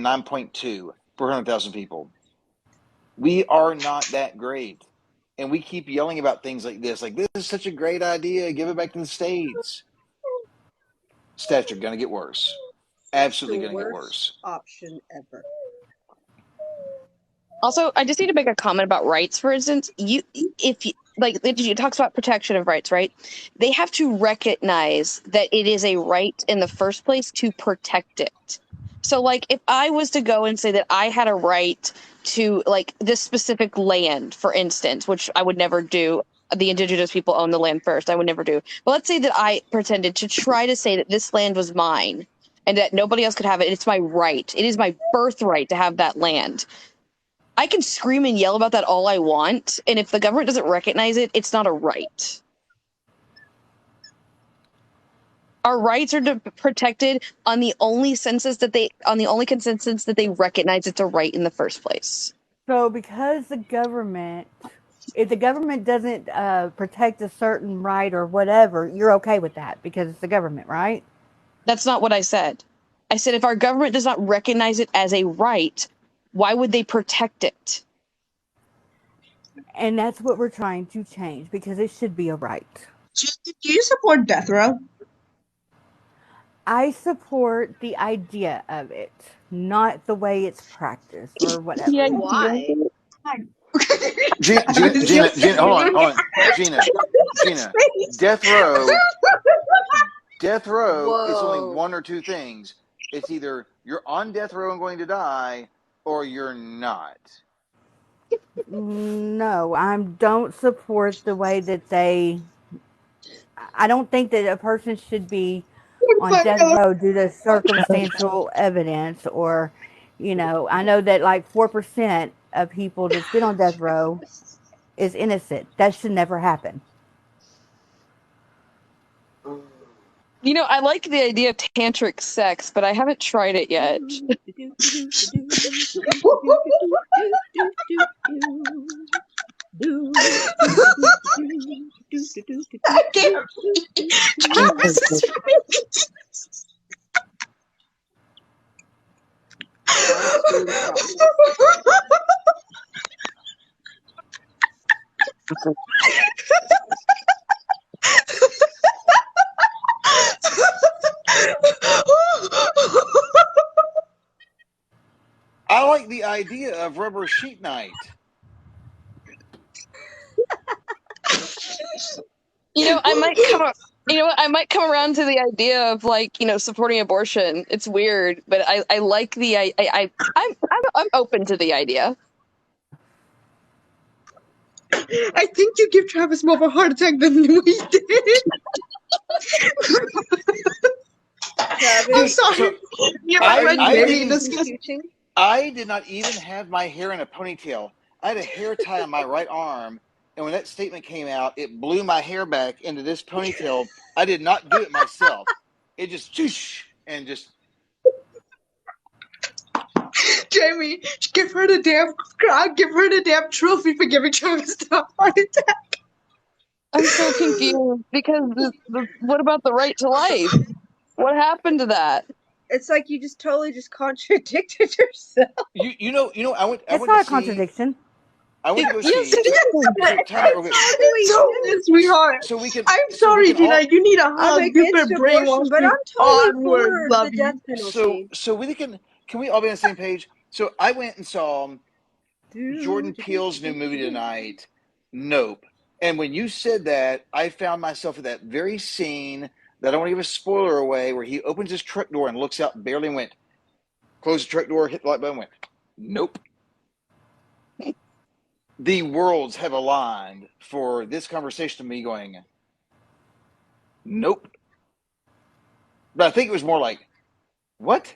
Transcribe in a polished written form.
9.2 per 100,000 people. We are not that great. And we keep yelling about things like this. Like, this is such a great idea. Give it back to the states. Stats are going to get worse. Absolutely going to get worse. Option ever. Also, I just need to make a comment about rights. For instance, it talks about protection of rights, right? They have to recognize that it is a right in the first place to protect it. So, like, if I was to go and say that I had a right to, like, this specific land, for instance, which I would never do. The indigenous people own the land first. I would never do. But let's say that I pretended to try to say that this land was mine and that nobody else could have it. It's my right. It is my birthright to have that land. I can scream and yell about that all I want, and if the government doesn't recognize it, it's not a right. Our rights are protected on the only consensus that they recognize it's a right in the first place. So, because if the government doesn't protect a certain right or whatever, you're okay with that because it's the government, right? That's not what I said. I said if our government does not recognize it as a right, why would they protect it? And that's what we're trying to change because it should be a right. Do you support death row? I support the idea of it, not the way it's practiced or whatever. Yeah, Why? Gina, hold on. Gina, death row is only one or two things. It's either you're on death row and going to die, or you're not. No, I don't support the way that I don't think that a person should be on death row due to circumstantial evidence or, I know that like 4% of people that's been on death row is innocent. That should never happen. I like the idea of tantric sex, but I haven't tried it yet. I can't. Travis is I like the idea of rubber sheet night. I might come around to the idea of supporting abortion. It's weird, but I like I'm open to the idea. I think you give Travis more of a heart attack than we did. I'm sorry. I did not even have my hair in a ponytail. I had a hair tie on my right arm, and when that statement came out, it blew my hair back into this ponytail. I did not do it myself. It just whoosh, and just. Jamie, give her the damn trophy for giving Travis a heart attack. I'm so confused because what about the right to life? What happened to that? It's like you just totally contradicted yourself. I went. It's not a contradiction. I went to go see. Sweetheart. So we can. I'm sorry, Gina. You need a hug. Different brainwash, but I'm totally for the death penalty. So we can we all be on the same page? So I went and saw Jordan Peele's new movie tonight, Nope. And when you said that, I found myself at that very scene that I don't want to give a spoiler away, where he opens his truck door and looks out barely and went, closed the truck door, hit the light button, went, nope. The worlds have aligned for this conversation to me going, nope. But I think it was more like, what?